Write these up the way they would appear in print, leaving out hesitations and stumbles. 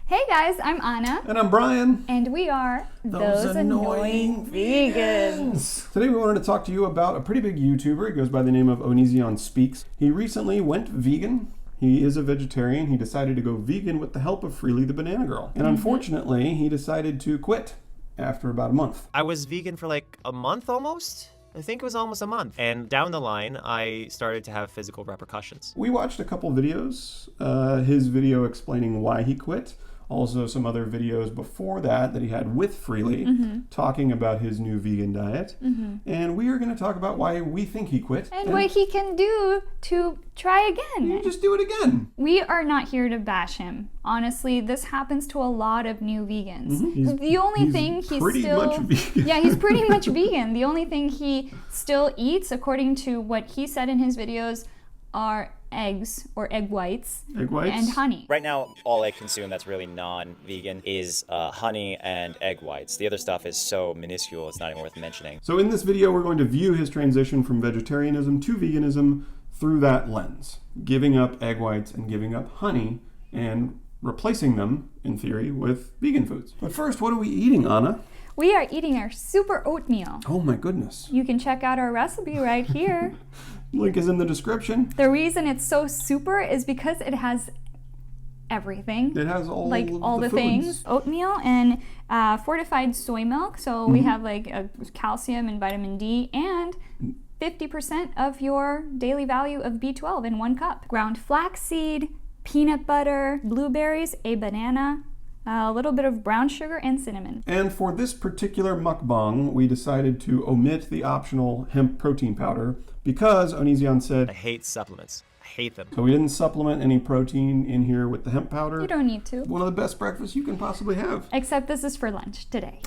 Hey guys, I'm Anna. And I'm Brian. And we are Those Annoying Vegans. Today we wanted to talk to you about a pretty big YouTuber. He goes by the name of Onision Speaks. He recently went vegan. He is a vegetarian. He decided to go vegan with the help of Freelee the Banana Girl. And unfortunately, he decided to quit after about a month. I was vegan for like a month almost. I think it was almost a month. And down the line, I started to have physical repercussions. We watched a couple videos. His video explaining why he quit. Also some other videos before that he had with Freelee talking about his new vegan diet. And we are going to talk about why we think he quit. And what he can do to try again. You just do it again. We are not here to bash him. Honestly, this happens to a lot of new vegans. The only thing he's pretty still... much vegan. Yeah, he's pretty much vegan. The only thing he still eats, according to what he said in his videos, are eggs or egg whites and honey. Right now, all I consume that's really non-vegan is honey and egg whites. The other stuff is so minuscule, it's not even worth mentioning. So in this video, we're going to view his transition from vegetarianism to veganism through that lens, giving up egg whites and giving up honey and replacing them, in theory, with vegan foods. But first, what are we eating, Anna? We are eating our super oatmeal. Oh my goodness. You can check out our recipe right here. Link is in the description. The reason it's so super is because it has everything. It has all the things. Oatmeal and fortified soy milk. So we have like calcium and vitamin D and 50% of your daily value of B12 in 1 cup. Ground flaxseed, peanut butter, blueberries, a banana, a little bit of brown sugar, and cinnamon. And for this particular mukbang, we decided to omit the optional hemp protein powder because Onision said, I hate supplements. I hate them. So we didn't supplement any protein in here with the hemp powder. You don't need to. One of the best breakfasts you can possibly have. Except this is for lunch today.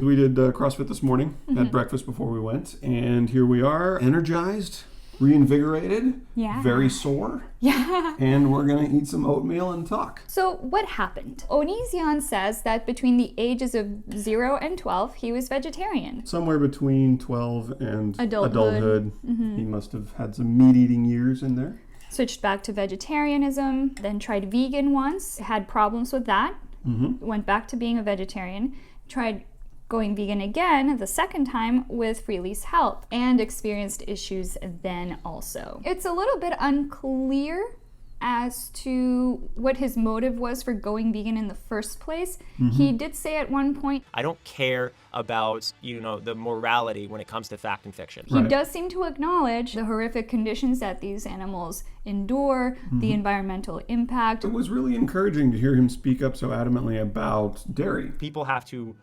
We did CrossFit this morning, had breakfast before we went, and here we are, energized, reinvigorated, very sore. Yeah. And we're gonna eat some oatmeal and talk. So what happened? Onision says that between the ages of 0 and 12, he was vegetarian. Somewhere between 12 and adulthood. He must have had some meat-eating years in there. Switched back to vegetarianism, then tried vegan once, had problems with that, went back to being a vegetarian, tried going vegan again the second time with Freelee's help, and experienced issues then also. It's a little bit unclear as to what his motive was for going vegan in the first place. He did say at one point, I don't care about, the morality when it comes to fact and fiction. He does seem to acknowledge the horrific conditions that these animals endure, the environmental impact. It was really encouraging to hear him speak up so adamantly about dairy. People have to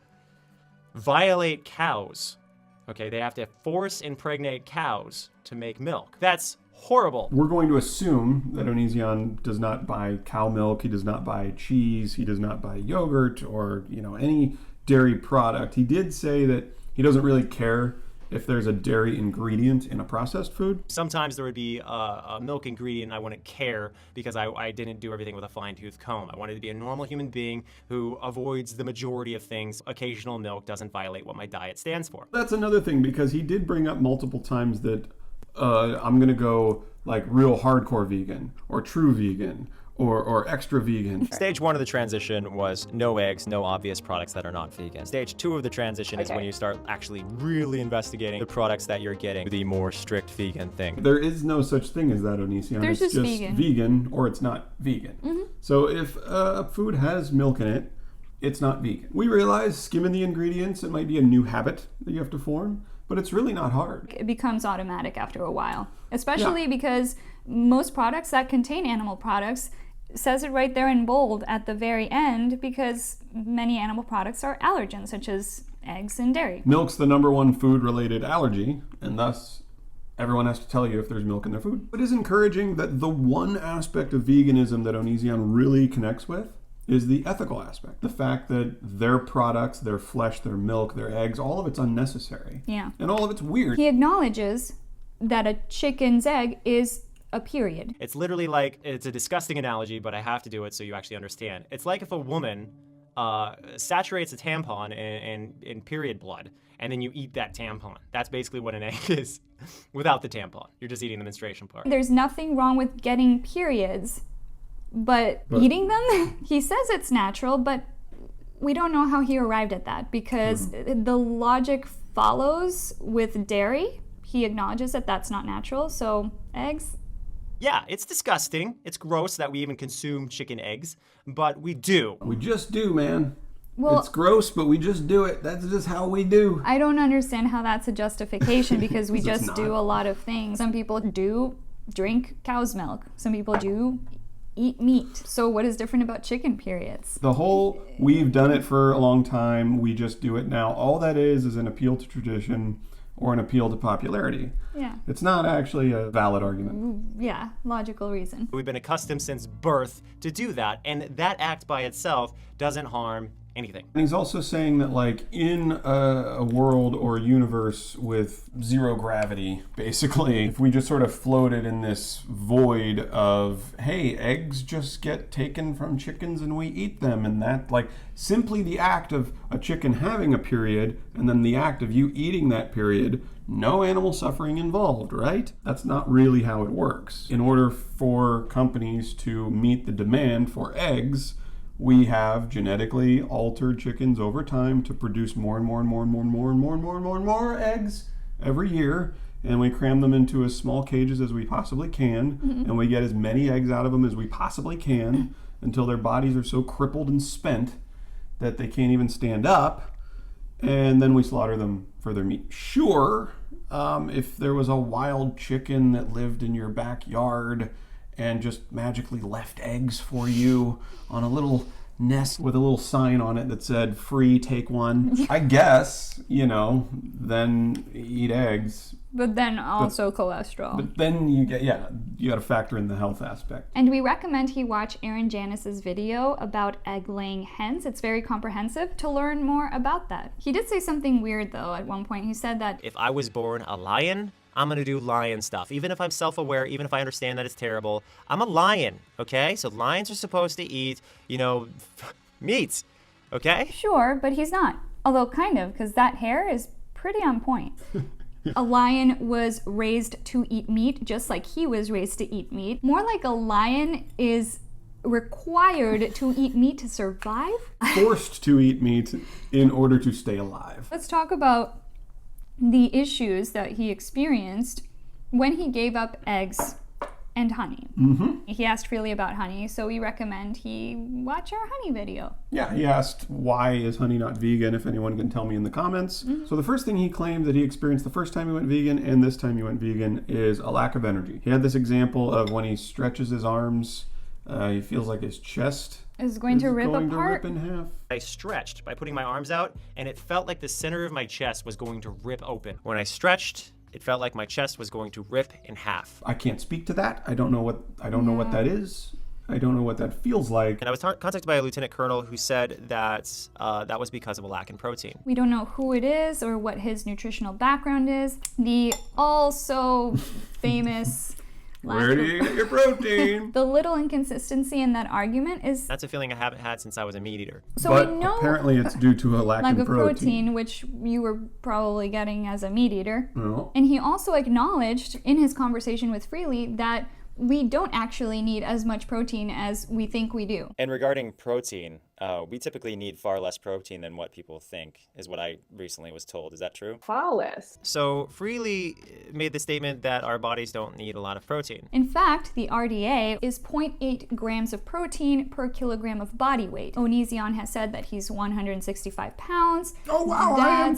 violate cows. Okay, they have to force impregnate cows to make milk. That's horrible. We're going to assume that Onision does not buy cow milk, he does not buy cheese, he does not buy yogurt or, any dairy product. He did say that he doesn't really care if there's a dairy ingredient in a processed food. Sometimes there would be a milk ingredient I wouldn't care because I didn't do everything with a fine-tooth comb. I wanted to be a normal human being who avoids the majority of things. Occasional milk doesn't violate what my diet stands for. That's another thing, because he did bring up multiple times that I'm gonna go like real hardcore vegan or true vegan or extra vegan. Stage 1 of the transition was no eggs, no obvious products that are not vegan. Stage 2 of the transition is when you start actually really investigating the products that you're getting, the more strict vegan thing. There is no such thing as that, Onision. There's it's just vegan or it's not vegan. So if a food has milk in it, it's not vegan. We realize skimming the ingredients, it might be a new habit that you have to form, but it's really not hard. It becomes automatic after a while, especially because most products that contain animal products says it right there in bold at the very end, because many animal products are allergens, such as eggs and dairy. Milk's the #1 food-related allergy, and thus everyone has to tell you if there's milk in their food. It is encouraging that the one aspect of veganism that Onision really connects with is the ethical aspect. The fact that their products, their flesh, their milk, their eggs, all of it's unnecessary. Yeah. And all of it's weird. He acknowledges that a chicken's egg is a period. It's literally like, it's a disgusting analogy, but I have to do it so you actually understand. It's like if a woman saturates a tampon in period blood, and then you eat that tampon. That's basically what an egg is without the tampon. You're just eating the menstruation part. There's nothing wrong with getting periods But eating them, he says it's natural, but we don't know how he arrived at that because the logic follows with dairy. He acknowledges that that's not natural, so eggs. Yeah, it's disgusting. It's gross that we even consume chicken eggs, but we do. We just do, man. Well, it's gross, but we just do it. That's just how we do. I don't understand how that's a justification because we It's just not. do a lot of things. Some people do drink cow's milk. Some people do eat meat. So what is different about chicken periods? The whole, we've done it for a long time, we just do it now. All that is an appeal to tradition or an appeal to popularity. Yeah. It's not actually a valid argument. Yeah, logical reason. We've been accustomed since birth to do that, and that act by itself doesn't harm anything. And he's also saying that, like, in a world or a universe with zero gravity, basically, if we just sort of floated in this void of, hey, eggs just get taken from chickens and we eat them, and that, like, simply the act of a chicken having a period and then the act of you eating that period, no animal suffering involved, right? That's not really how it works. In order for companies to meet the demand for eggs, we have genetically altered chickens over time to produce more and more and more and more and more and more and more and more and more eggs every year, and we cram them into as small cages as we possibly can, and we get as many eggs out of them as we possibly can until their bodies are so crippled and spent that they can't even stand up, and then we slaughter them for their meat. Sure, if there was a wild chicken that lived in your backyard and just magically left eggs for you on a little nest with a little sign on it that said, free, take one. I guess, then eat eggs. But then also cholesterol. But then you got to factor in the health aspect. And we recommend he watch Aaron Janis's video about egg-laying hens. It's very comprehensive to learn more about that. He did say something weird, though, at one point. He said that If I was born a lion, I'm gonna do lion stuff. Even if I'm self-aware, even if I understand that it's terrible, I'm a lion, okay? So lions are supposed to eat, meat, okay? sure, but he's not. Although kind of, because that hair is pretty on point. A lion was raised to eat meat, just like he was raised to eat meat. More like a lion is required to eat meat to survive. Forced to eat meat in order to stay alive. Let's talk about the issues that he experienced when he gave up eggs and honey. He asked Freelee about honey, so we recommend he watch our honey video. Yeah, he asked, why is honey not vegan, if anyone can tell me in the comments. So the first thing he claimed that he experienced the first time he went vegan and this time he went vegan is a lack of energy. He had this example of when he stretches his arms, he feels like his chest Is going to rip going apart. to rip in half. I stretched by putting my arms out, and it felt like the center of my chest was going to rip open. When I stretched, it felt like my chest was going to rip in half. I can't speak to that. I don't know what that is. I don't know what that feels like. And I was contacted by a lieutenant colonel who said that that was because of a lack in protein. We don't know who it is or what his nutritional background is. The also famous Where do you get your protein? the little inconsistency in that argument is That's a feeling I haven't had since I was a meat eater. so But we know apparently it's due to a lack lack of of protein, which you were probably getting as a meat eater. No. And he also acknowledged in his conversation with Freelee that we don't actually need as much protein as we think we do. And regarding protein, we typically need far less protein than what people think, is what I recently was told. Is that true? Flawless. So Freelee made the statement that our bodies don't need a lot of protein. In fact, the RDA is 0.8 grams of protein per kilogram of body weight. Onision has said that he's 165 pounds. Oh wow, I am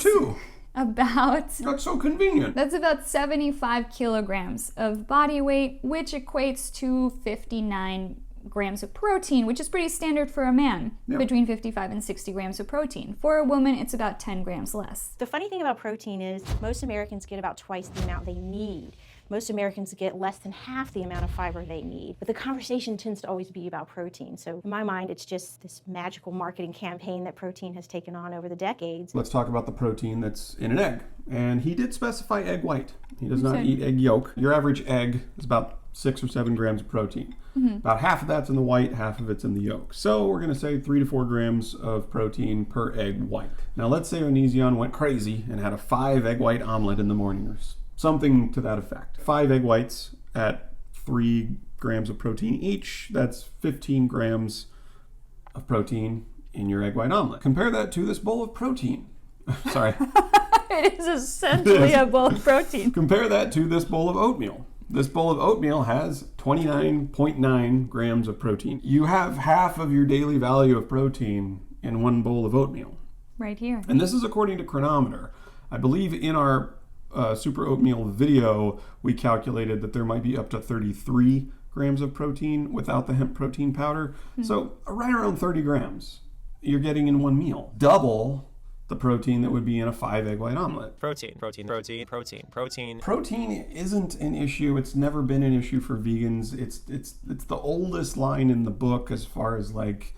That's too. That's so convenient. about 75 kilograms of body weight, which equates to 59 grams of protein, which is pretty standard for a man, between 55 and 60 grams of protein. For a woman, it's about 10 grams less. The funny thing about protein is most Americans get about twice the amount they need. Most Americans get less than half the amount of fiber they need. But the conversation tends to always be about protein. So in my mind, it's just this magical marketing campaign that protein has taken on over the decades. Let's talk about the protein that's in an egg. And he did specify egg white. He does not eat egg yolk. Your average egg is about 6 or 7 grams of protein. About half of that's in the white, half of it's in the yolk. So we're going to say 3 to 4 grams of protein per egg white. Now let's say Onision went crazy and had a 5 egg white omelet in the morning or something to that effect. 5 egg whites at 3 grams of protein each. That's 15 grams of protein in your egg white omelet. Compare that to this bowl of protein. Sorry. It is essentially a bowl of protein. Compare that to this bowl of oatmeal. This bowl of oatmeal has 29.9 grams of protein. You have half of your daily value of protein in one bowl of oatmeal. Right here. And this is according to Chronometer. I believe in our Super Oatmeal video, we calculated that there might be up to 33 grams of protein without the hemp protein powder. So right around 30 grams you're getting in one meal. Double the protein that would be in a 5 egg white omelet. Protein. Protein isn't an issue. It's never been an issue for vegans. It's the oldest line in the book as far as like,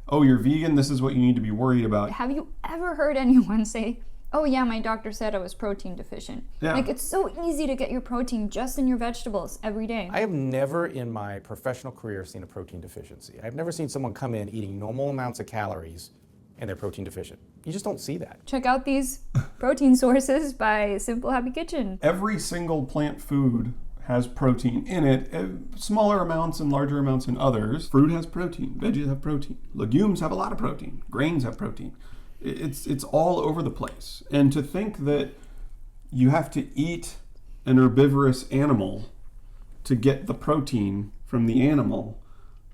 oh, you're vegan, this is what you need to be worried about. Have you ever heard anyone say, oh yeah, my doctor said I was protein deficient? Yeah. Like, it's so easy to get your protein just in your vegetables every day. I have never in my professional career seen a protein deficiency. I've never seen someone come in eating normal amounts of calories and they're protein deficient. You just don't see that. Check out these protein sources by Simple Happy Kitchen. Every single plant food has protein in it, smaller amounts and larger amounts in others. Fruit has protein, veggies have protein, legumes have a lot of protein, grains have protein. It's all over the place. And to think that you have to eat an herbivorous animal to get the protein from the animal,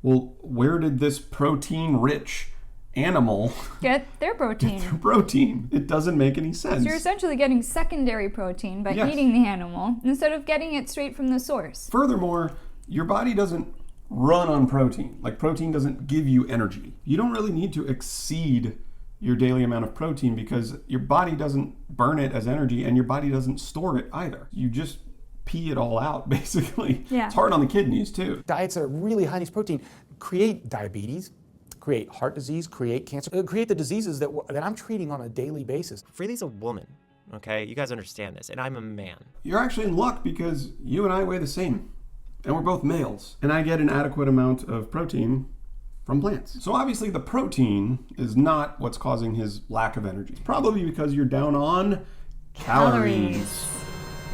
well, where did this protein-rich animal Get their protein. get their protein? It doesn't make any sense. So you're essentially getting secondary protein by Yes. eating the animal instead of getting it straight from the source. Furthermore, your body doesn't run on protein. Like, protein doesn't give you energy. You don't really need to exceed your daily amount of protein because your body doesn't burn it as energy and your body doesn't store it either. You just pee it all out, basically. Yeah. It's hard on the kidneys, too. Diets that are really high in these protein create diabetes, create heart disease, create cancer, create the diseases that I'm treating on a daily basis. Freelee's a woman, okay? You guys understand this, and I'm a man. You're actually in luck because you and I weigh the same. And we're both males. And I get an adequate amount of protein from plants. So obviously the protein is not what's causing his lack of energy. It's probably because you're down on calories.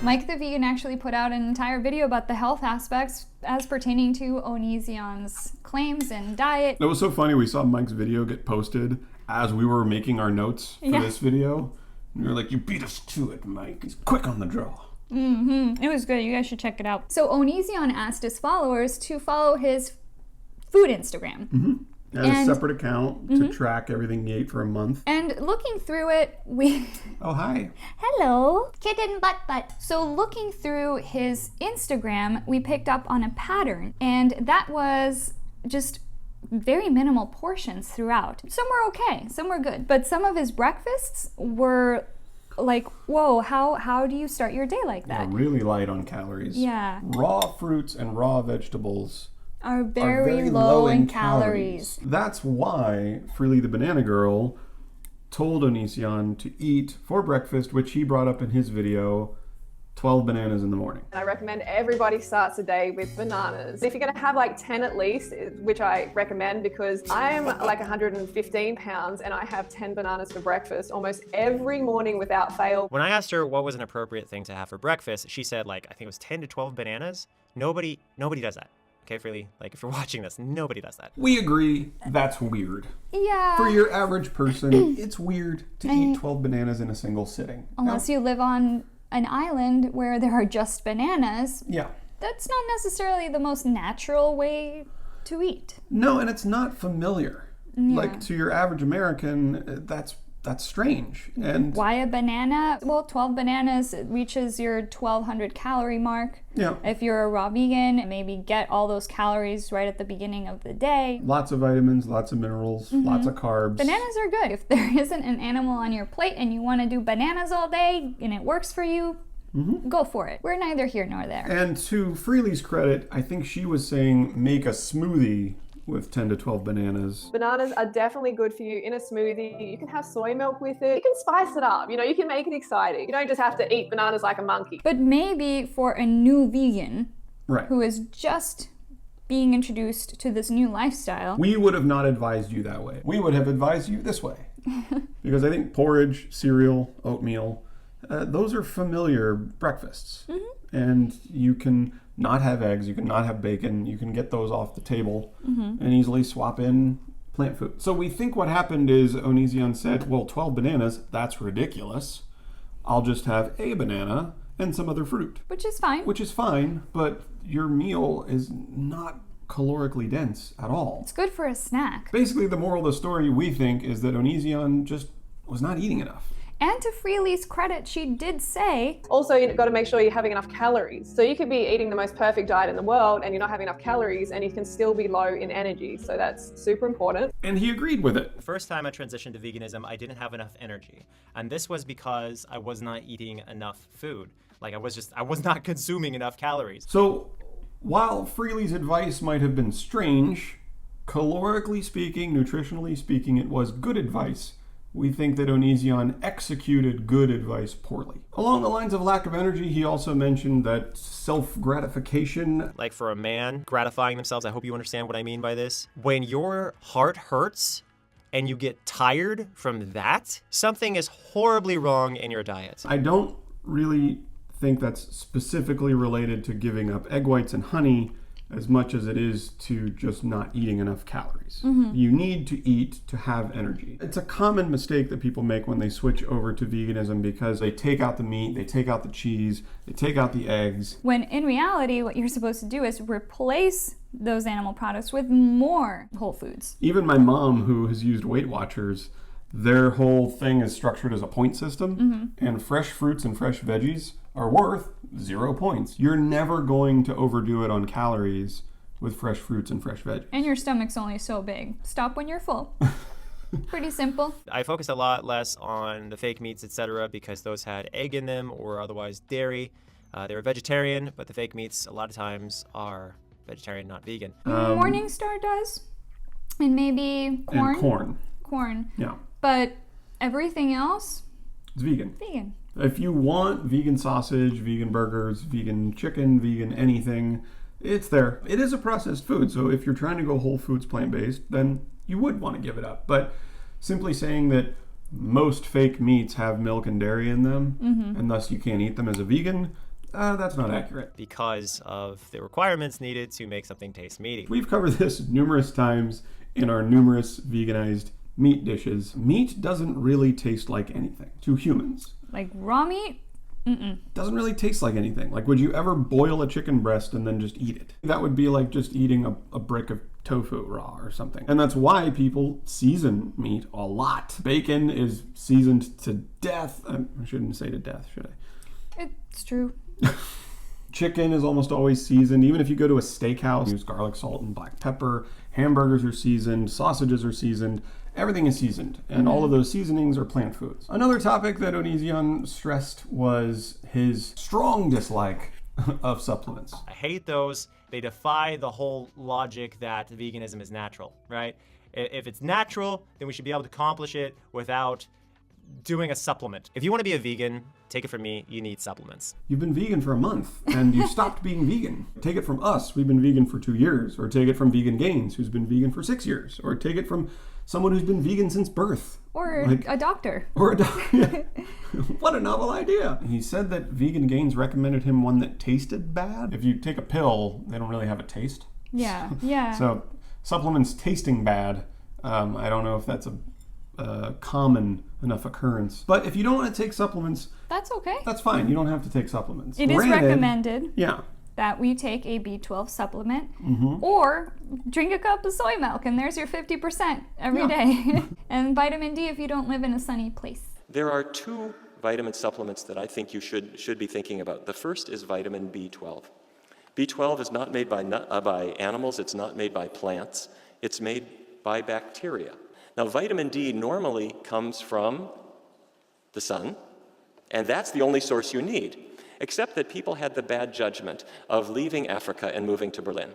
Mike the Vegan actually put out an entire video about the health aspects as pertaining to Onision's claims and diet. It was so funny, we saw Mike's video get posted as we were making our notes for this video. And we were like, you beat us to it, Mike. He's quick on the draw. It was good. You guys should check it out. So Onision asked his followers to follow his food Instagram. He had a separate account to track everything he ate for a month. And looking through it, we... Oh, hi. Hello, kitten butt. So looking through his Instagram, we picked up on a pattern, and that was just very minimal portions throughout. Some were okay, some were good, but some of his breakfasts were like, whoa, how do you start your day like that? Yeah, really light on calories. Yeah. Raw fruits and raw vegetables Are are very low in calories. That's why Freelee the Banana Girl told Onision to eat for breakfast, which he brought up in his video, 12 bananas in the morning. I recommend everybody starts a day with bananas. If you're gonna have like 10 at least, which I recommend because I'm like 115 pounds and I have 10 bananas for breakfast almost every morning without fail. When I asked her what was an appropriate thing to have for breakfast, she said, like, I think it was 10 to 12 bananas. Nobody does that. Okay, Freelee, like, if you're watching this, nobody does that. We agree that's weird. Yeah. For your average person, it's weird to eat 12 bananas in a single sitting. Unless you live on an island where there are just bananas, Yeah. that's not necessarily the most natural way to eat. No, and it's not familiar. Like, to your average American, that's strange. And Why a banana? Well, 12 bananas reaches your 1,200 calorie mark. yeah, If you're a raw vegan, maybe get all those calories right at the beginning of the day. lots of vitamins, lots of minerals, lots of carbs. Bananas are good. If there isn't an animal on your plate and you want to do bananas all day and it works for you, go for it. We're neither here nor there. And to Freelee's credit, I think she was saying make a smoothie with 10 to 12 bananas. Bananas are definitely good for you in a smoothie. You can have soy milk with it. You can spice it up, you know, you can make it exciting. You don't just have to eat bananas like a monkey. But maybe for a new vegan Right. who is just being introduced to this new lifestyle, We would have not advised you that way. We would have advised you this way. Because I think porridge, cereal, oatmeal, those are familiar breakfasts. And you can not have eggs, you can not have bacon, you can get those off the table and easily swap in plant food. So we think what happened is Onision said, well, 12 bananas, that's ridiculous. I'll just have a banana and some other fruit. Which is fine. Which is fine, but your meal is not calorically dense at all. It's good for a snack. Basically, the moral of the story, we think, is that Onision just was not eating enough. And to Freelee's credit, she did say, Also, you've got to make sure you're having enough calories. So you could be eating the most perfect diet in the world and you're not having enough calories and you can still be low in energy. So that's super important. And he agreed with it. The first time I transitioned to veganism, I didn't have enough energy. And this was because I was not eating enough food. Like I was not consuming enough calories. So while Freelee's advice might have been strange, calorically speaking, nutritionally speaking, it was good advice. We think that Onision executed good advice poorly. Along the lines of lack of energy, he also mentioned that self-gratification. Like for a man gratifying themselves, I hope you understand what I mean by this. When your heart hurts and you get tired from that, something is horribly wrong in your diet. I don't really think that's specifically related to giving up egg whites and honey as much as it is to just not eating enough calories. You need to eat to have energy. It's a common mistake that people make when they switch over to veganism because they take out the meat, they take out the cheese, they take out the eggs. when in reality, what you're supposed to do is replace those animal products with more whole foods. Even my mom, who has used Weight Watchers, their whole thing is structured as a point system, and fresh fruits and fresh veggies are worth 0 points. You're never going to overdo it on calories with fresh fruits and fresh veggies. And your stomach's only so big. Stop when you're full. Pretty simple. I focused a lot less on the fake meats, etc., because those had egg in them or otherwise dairy. They were vegetarian, but the fake meats a lot of times are vegetarian, not vegan. Morningstar does. And maybe corn. And corn. Corn. Yeah, But everything else, it's vegan. vegan. If you want vegan sausage, vegan burgers, vegan chicken, vegan anything, it's there. It is a processed food, so if you're trying to go whole foods plant-based, then you would want to give it up. But simply saying that most fake meats have milk and dairy in them, and thus you can't eat them as a vegan, that's not accurate. Because of the requirements needed to make something taste meaty. We've covered this numerous times in our numerous veganized meat dishes. Meat doesn't really taste like anything to humans. Like raw meat? Doesn't really taste like anything. Like, would you ever boil a chicken breast and then just eat it? That would be like just eating a brick of tofu raw or something. And that's why people season meat a lot. Bacon is seasoned to death. I shouldn't say to death, should I? It's true. Chicken is almost always seasoned. Even if you go to a steakhouse, use garlic, salt, and black pepper. Hamburgers are seasoned. Sausages are seasoned. Everything is seasoned, and all of those seasonings are plant foods. Another topic that Onision stressed was his strong dislike of supplements. I hate those. They defy the whole logic that veganism is natural, right? If it's natural, then we should be able to accomplish it without doing a supplement. If you want to be a vegan, take it from me, you need supplements. You've been vegan for a month, and you stopped being vegan. Take it from us, we've been vegan for 2 years. Or take it from Vegan Gains, who's been vegan for 6 years. Or take it from someone who's been vegan since birth. Or a doctor. Or a doctor. What a novel idea. He said that Vegan Gains recommended him one that tasted bad. If you take a pill, they don't really have a taste. Yeah, yeah. So supplements tasting bad, I don't know if that's a common enough occurrence. But if you don't want to take supplements, That's okay. that's fine. You don't have to take supplements. It is Granted, recommended Yeah. that we take a B12 supplement or drink a cup of soy milk, and there's your 50% every day. And vitamin D if you don't live in a sunny place. There are 2 vitamin supplements that I think you should be thinking about. The first is vitamin B12. B12 is not made by animals, it's not made by plants, it's made by bacteria. Now, vitamin D normally comes from the sun, and that's the only source you need, except that people had the bad judgment of leaving Africa and moving to Berlin.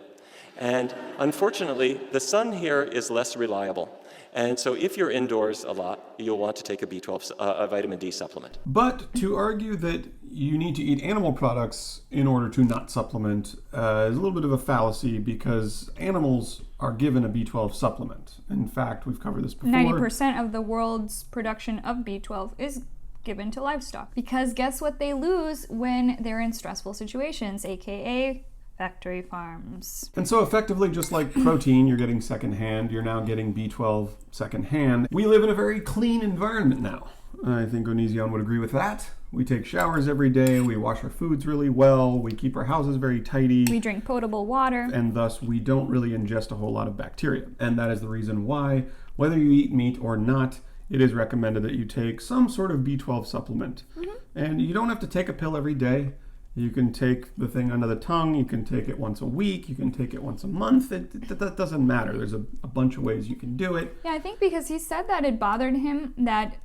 And unfortunately, the sun here is less reliable. And so if you're indoors a lot, you'll want to take a vitamin D supplement. But to argue that you need to eat animal products in order to not supplement is a little bit of a fallacy, because animals are given a B12 supplement. In fact, we've covered this before. 90% of the world's production of B12 is given to livestock. Because guess what they lose when they're in stressful situations, aka factory farms. And so effectively, just like protein, you're getting secondhand, you're now getting B12 secondhand. We live in a very clean environment now. I think Onision would agree with that. We take showers every day, we wash our foods really well, we keep our houses very tidy. We drink potable water. And thus, we don't really ingest a whole lot of bacteria. And that is the reason why, whether you eat meat or not, it is recommended that you take some sort of B12 supplement. And you don't have to take a pill every day. You can take the thing under the tongue, you can take it once a week, you can take it once a month. That doesn't matter. There's a bunch of ways you can do it. Yeah, I think because he said that it bothered him that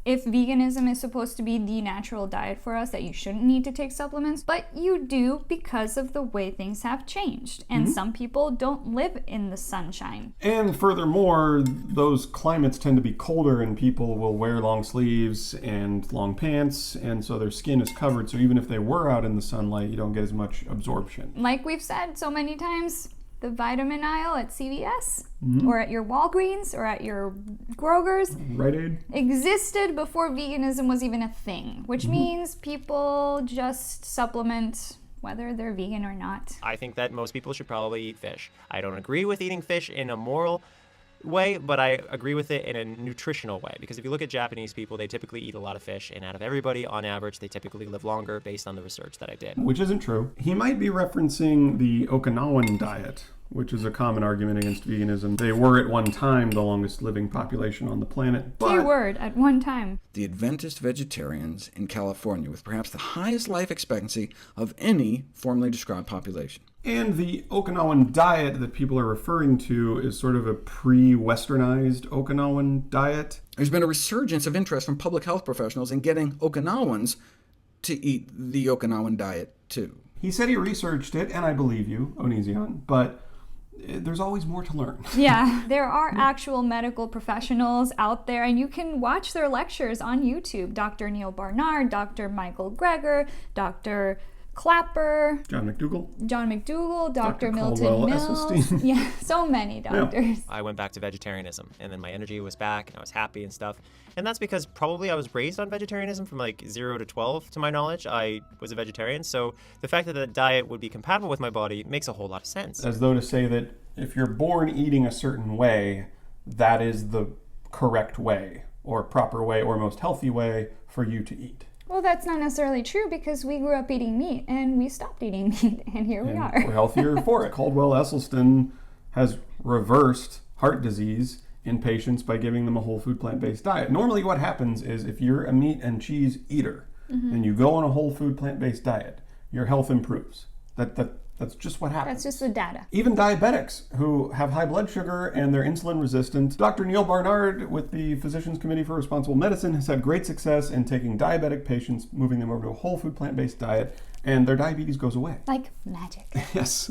if veganism is supposed to be the natural diet for us, that you shouldn't need to take supplements, but you do because of the way things have changed. And some people don't live in the sunshine. And furthermore, those climates tend to be colder and people will wear long sleeves and long pants, and so their skin is covered. So even if they were out in the sunlight, you don't get as much absorption. Like we've said so many times, the vitamin aisle at CVS or at your Walgreens or at your Kroger's Rite Aid existed before veganism was even a thing, which means people just supplement whether they're vegan or not. I think that most people should probably eat fish. I don't agree with eating fish in a moral way, but I agree with it in a nutritional way, because if you look at Japanese people, they typically eat a lot of fish, and out of everybody, on average, they typically live longer based on the research that I did. Which isn't true. He might be referencing the Okinawan diet, which is a common argument against veganism. They were at one time the longest living population on the planet, but Keyword, at one time. The Adventist vegetarians in California with perhaps the highest life expectancy of any formally described population. And the Okinawan diet that people are referring to is sort of a pre-westernized Okinawan diet. There's been a resurgence of interest from public health professionals in getting Okinawans to eat the Okinawan diet too. He said he researched it, and I believe you, Onision, but there's always more to learn. Yeah, there are actual medical professionals out there, and you can watch their lectures on YouTube. Dr. Neal Barnard, Dr. Michael Greger, Dr. Clapper, John McDougall, Dr. Milton Caldwell Mills. Esselstyn. Yeah, so many doctors. I went back to vegetarianism, and then my energy was back, and I was happy and stuff. And that's because probably I was raised on vegetarianism from like 0 to 12, to my knowledge. I was a vegetarian, so the fact that the diet would be compatible with my body makes a whole lot of sense. As though to say that if you're born eating a certain way, that is the correct way, or proper way, or most healthy way for you to eat. Well, that's not necessarily true, because we grew up eating meat and we stopped eating meat, and here we are. We're healthier for it. Caldwell Esselstyn has reversed heart disease in patients by giving them a whole food plant-based diet. Normally what happens is if you're a meat and cheese eater and you go on a whole food plant-based diet, your health improves. That's just what happens. That's just the data. Even diabetics who have high blood sugar and they're insulin resistant. Dr. Neal Barnard with the Physicians Committee for Responsible Medicine has had great success in taking diabetic patients, moving them over to a whole food plant-based diet, and their diabetes goes away. Like magic. Yes.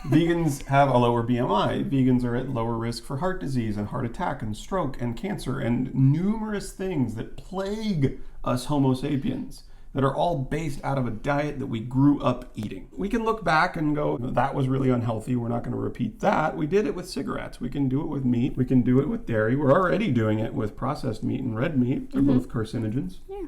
Vegans have a lower BMI. Vegans are at lower risk for heart disease and heart attack and stroke and cancer and numerous things that plague us Homo sapiens, that are all based out of a diet that we grew up eating. We can look back and go, that was really unhealthy, we're not going to repeat that. We did it with cigarettes. We can do it with meat. We can do it with dairy. We're already doing it with processed meat and red meat. They're both carcinogens. Yeah.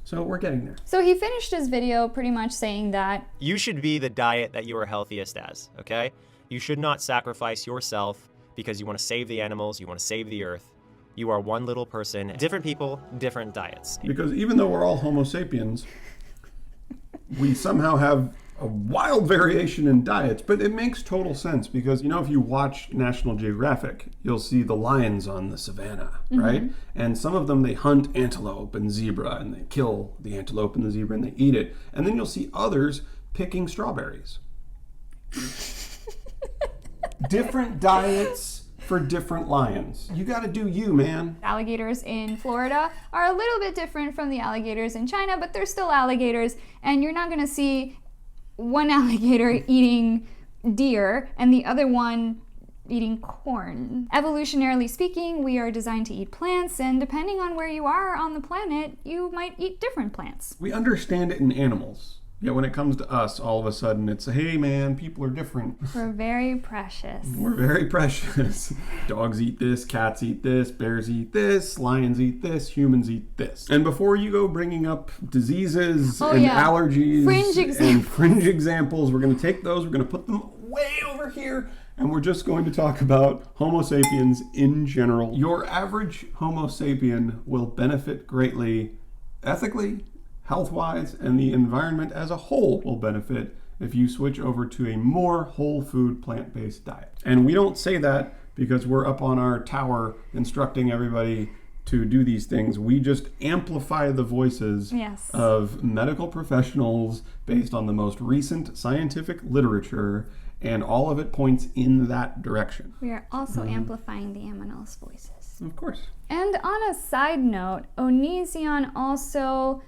So we're getting there. So he finished his video pretty much saying that You should be the diet that you are healthiest as, okay? You should not sacrifice yourself because you want to save the animals, you want to save the earth. You are one little person, different people, different diets. Because even though we're all Homo sapiens, we somehow have a wild variation in diets, but it makes total sense because, if you watch National Geographic, you'll see the lions on the savannah, right? And some of them, they hunt antelope and zebra, and they kill the antelope and the zebra, and they eat it. And then you'll see others picking strawberries. Different diets for different lions. You gotta do you, man. alligators in Florida are a little bit different from the alligators in China, but they're still alligators, and you're not going to see one alligator eating deer and the other one eating corn. Evolutionarily speaking, we are designed to eat plants, and depending on where you are on the planet, you might eat different plants. We understand it in animals. Yet when it comes to us, all of a sudden it's, hey man, people are different. We're very precious. We're very precious. Dogs eat this, cats eat this, bears eat this, lions eat this, humans eat this. And before you go bringing up diseases and allergies and fringe examples, we're going to take those, we're going to put them way over here, and we're just going to talk about Homo sapiens in general. Your average Homo sapien will benefit greatly ethically, health-wise, and the environment as a whole will benefit if you switch over to a more whole food, plant-based diet. And we don't say that because we're up on our tower instructing everybody to do these things. We just amplify the voices of medical professionals based on the most recent scientific literature, and all of it points in that direction. We are also amplifying the aminos voices. Of course. And on a side note, Onision also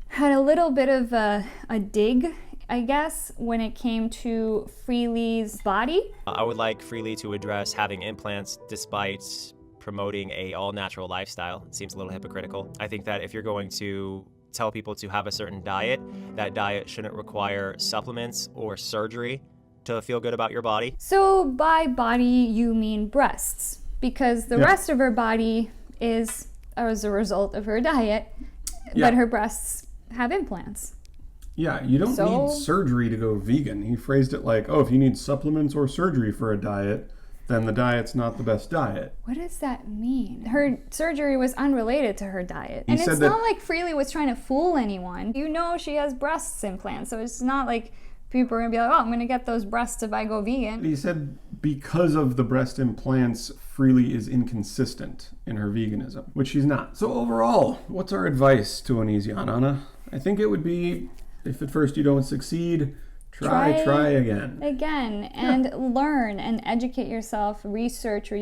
had a little bit of a dig, I guess, when it came to Freelee's body. I would like Freelee to address having implants despite promoting a all-natural lifestyle. It seems a little hypocritical. I think that if you're going to tell people to have a certain diet, that diet shouldn't require supplements or surgery to feel good about your body. So by body, you mean breasts, because the rest of her body is as a result of her diet, but her breasts have implants. Yeah, you don't need surgery to go vegan. He phrased it like, oh, if you need supplements or surgery for a diet, then the diet's not the best diet. What does that mean? Her surgery was unrelated to her diet. And it's not like Freelee was trying to fool anyone. You know she has breast implants, so it's not like people are going to be like, oh, I'm going to get those breasts if I go vegan. He said because of the breast implants, Freelee is inconsistent in her veganism, which she's not. So overall, what's our advice to Onision, Anna? I think it would be, if at first you don't succeed, try again. And learn and educate yourself, research.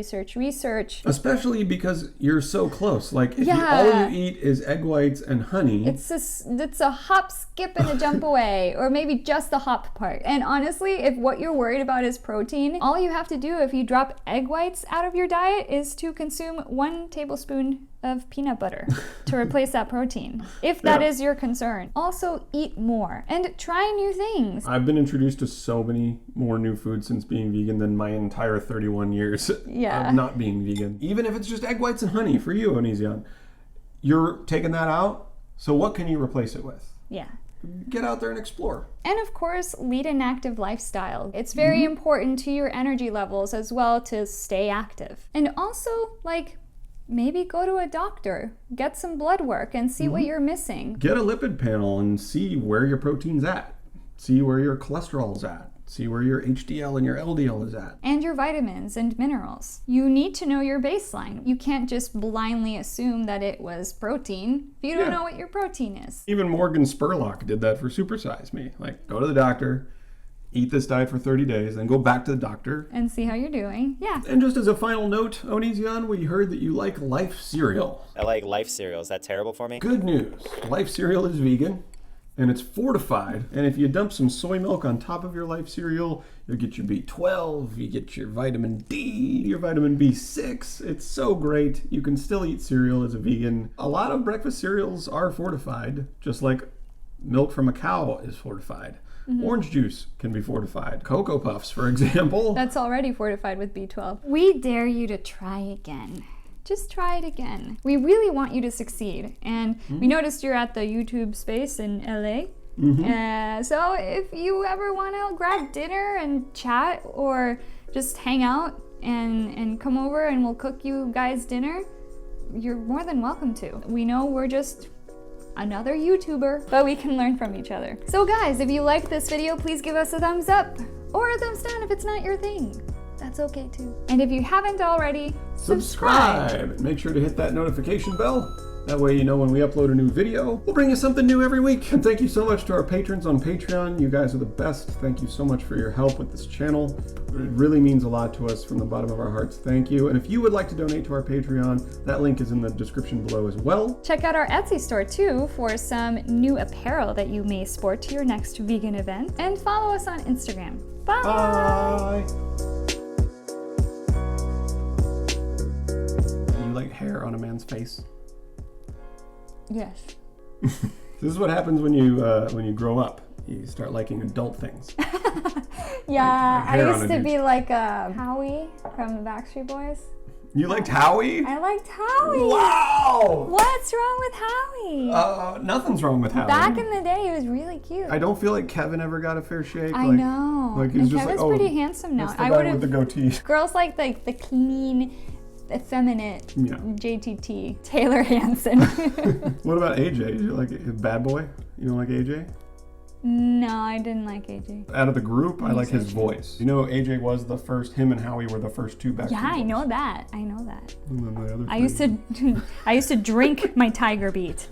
Especially because you're so close. Like, if all you eat is egg whites and honey. It's a hop, skip, and a jump away. Or maybe just the hop part. And honestly, if what you're worried about is protein, all you have to do if you drop egg whites out of your diet is to consume 1 tablespoon of peanut butter to replace that protein, if that is your concern. Also, eat more and try new things. I've been introduced to so many more new foods since being vegan than my entire 31 years of not being vegan. Even if it's just egg whites and honey for you, Onision. You're taking that out, so what can you replace it with? Get out there and explore. And of course, lead an active lifestyle. It's very important to your energy levels as well to stay active. And also, maybe go to a doctor, get some blood work, and see what you're missing. Get a lipid panel and see where your protein's at. See where your cholesterol's at. See where your HDL and your LDL is at. And your vitamins and minerals. You need to know your baseline. You can't just blindly assume that it was protein if you don't know what your protein is. Even Morgan Spurlock did that for Supersize Me. Like, go to the doctor, eat this diet for 30 days, then go back to the doctor. And see how you're doing. And just as a final note, Onision, we heard that you like Life cereal. I like Life cereal. Is that terrible for me? Good news. Life cereal is vegan, and it's fortified. And if you dump some soy milk on top of your Life cereal, you'll get your B12, you get your vitamin D, your vitamin B6. It's so great. You can still eat cereal as a vegan. A lot of breakfast cereals are fortified, just like milk from a cow is fortified. Orange juice can be fortified. Cocoa Puffs, for example. That's already fortified with B12. We dare you to try again. Just try it again. We really want you to succeed. And we noticed you're at the YouTube space in LA. So if you ever want to grab dinner and chat or just hang out and come over and we'll cook you guys dinner, you're more than welcome to. We know we're just another YouTuber, but we can learn from each other. So guys, if you liked this video, please give us a thumbs up or a thumbs down if it's not your thing. That's okay too. And if you haven't already, subscribe. Make sure to hit that notification bell. That way you know when we upload a new video. We'll bring you something new every week. And thank you so much to our patrons on Patreon. You guys are the best. Thank you so much for your help with this channel. It really means a lot to us from the bottom of our hearts. Thank you. And if you would like to donate to our Patreon, that link is in the description below as well. Check out our Etsy store too for some new apparel that you may sport to your next vegan event. And follow us on Instagram. Bye! Bye! You like hair on a man's face? Yes. This is what happens when you grow up. You start liking adult things. Yeah, I hair on used a to dude. be like Howie from the Backstreet Boys. You liked Howie? I liked Howie. Wow! What's wrong with Howie? Nothing's wrong with Howie. Back in the day, he was really cute. I don't feel like Kevin ever got a fair shake. I like, know. Like he's And just Kevin's like, oh, pretty handsome now. that's the I guy would with the have. goatee. Girls like the clean, effeminate Yeah. JTT. Taylor Hanson. What about AJ? You like Bad Boy? You don't like AJ? No, I didn't like AJ. Out of the group, I like his voice. You know, AJ was the first. Him and Howie were the first two Backstreet Yeah, I Boys. know that. I know that. And then the other I used to drink my Tiger Beat.